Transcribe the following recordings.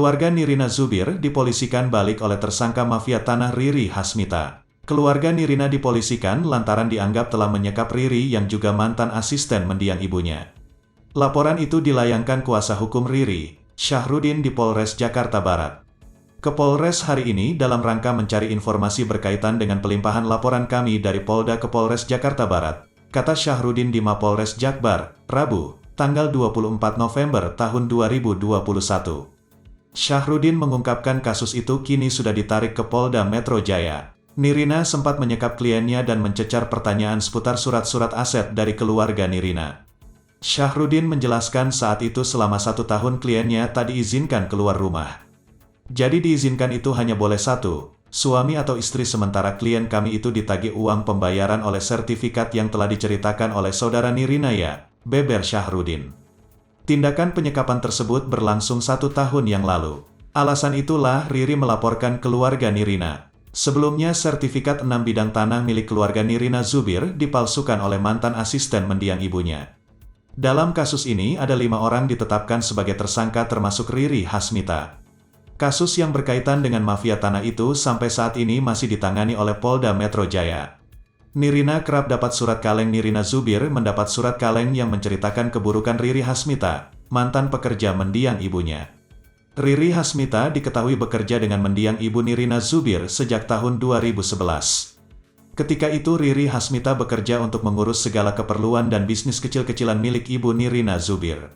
Keluarga Nirina Zubir dipolisikan balik oleh tersangka mafia tanah Riri Hasmita. Keluarga Nirina dipolisikan lantaran dianggap telah menyekap Riri yang juga mantan asisten mendiang ibunya. Laporan itu dilayangkan kuasa hukum Riri, Syahrudin di Polres Jakarta Barat. Ke Polres hari ini dalam rangka mencari informasi berkaitan dengan pelimpahan laporan kami dari Polda ke Polres Jakarta Barat, kata Syahrudin di Mapolres Jakbar, Rabu, tanggal 24 November tahun 2021. Syahrudin mengungkapkan kasus itu kini sudah ditarik ke Polda Metro Jaya. Nirina sempat menyekap kliennya dan mencecar pertanyaan seputar surat-surat aset dari keluarga Nirina. Syahrudin menjelaskan saat itu selama 1 tahun kliennya tak diizinkan keluar rumah. Jadi diizinkan itu hanya boleh satu, suami atau istri, sementara klien kami itu ditagih uang pembayaran oleh sertifikat yang telah diceritakan oleh saudara Nirina ya, beber Syahrudin. Tindakan penyekapan tersebut berlangsung 1 tahun yang lalu. Alasan itulah Riri melaporkan keluarga Nirina. Sebelumnya sertifikat 6 bidang tanah milik keluarga Nirina Zubir dipalsukan oleh mantan asisten mendiang ibunya. Dalam kasus ini ada 5 orang ditetapkan sebagai tersangka termasuk Riri Hasmita. Kasus yang berkaitan dengan mafia tanah itu sampai saat ini masih ditangani oleh Polda Metro Jaya. Nirina kerap dapat surat kaleng. Nirina Zubir mendapat surat kaleng yang menceritakan keburukan Riri Hasmita, mantan pekerja mendiang ibunya. Riri Hasmita diketahui bekerja dengan mendiang ibu Nirina Zubir sejak tahun 2011. Ketika itu Riri Hasmita bekerja untuk mengurus segala keperluan dan bisnis kecil-kecilan milik ibu Nirina Zubir.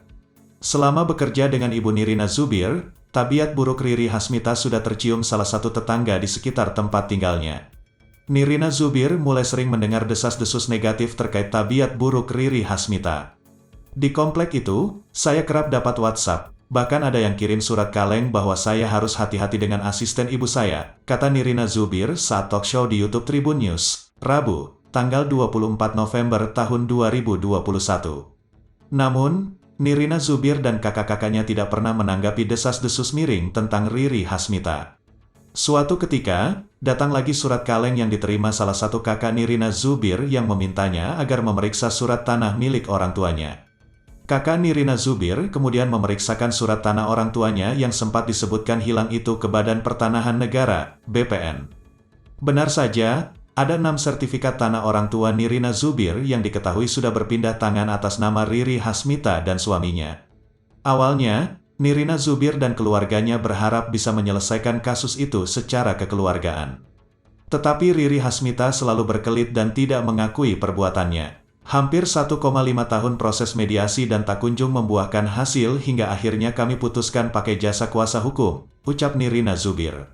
Selama bekerja dengan ibu Nirina Zubir, tabiat buruk Riri Hasmita sudah tercium salah satu tetangga di sekitar tempat tinggalnya. Nirina Zubir mulai sering mendengar desas-desus negatif terkait tabiat buruk Riri Hasmita. Di komplek itu, saya kerap dapat WhatsApp, bahkan ada yang kirim surat kaleng bahwa saya harus hati-hati dengan asisten ibu saya, kata Nirina Zubir saat talk show di YouTube Tribun News, Rabu, tanggal 24 November tahun 2021. Namun, Nirina Zubir dan kakak-kakaknya tidak pernah menanggapi desas-desus miring tentang Riri Hasmita. Suatu ketika, datang lagi surat kaleng yang diterima salah satu kakak Nirina Zubir yang memintanya agar memeriksa surat tanah milik orang tuanya. Kakak Nirina Zubir kemudian memeriksakan surat tanah orang tuanya yang sempat disebutkan hilang itu ke Badan Pertanahan Negara, BPN. Benar saja, ada 6 sertifikat tanah orang tua Nirina Zubir yang diketahui sudah berpindah tangan atas nama Riri Hasmita dan suaminya. Awalnya, Nirina Zubir dan keluarganya berharap bisa menyelesaikan kasus itu secara kekeluargaan. Tetapi Riri Hasmita selalu berkelit dan tidak mengakui perbuatannya. Hampir 1,5 tahun proses mediasi dan tak kunjung membuahkan hasil hingga akhirnya kami putuskan pakai jasa kuasa hukum, ucap Nirina Zubir.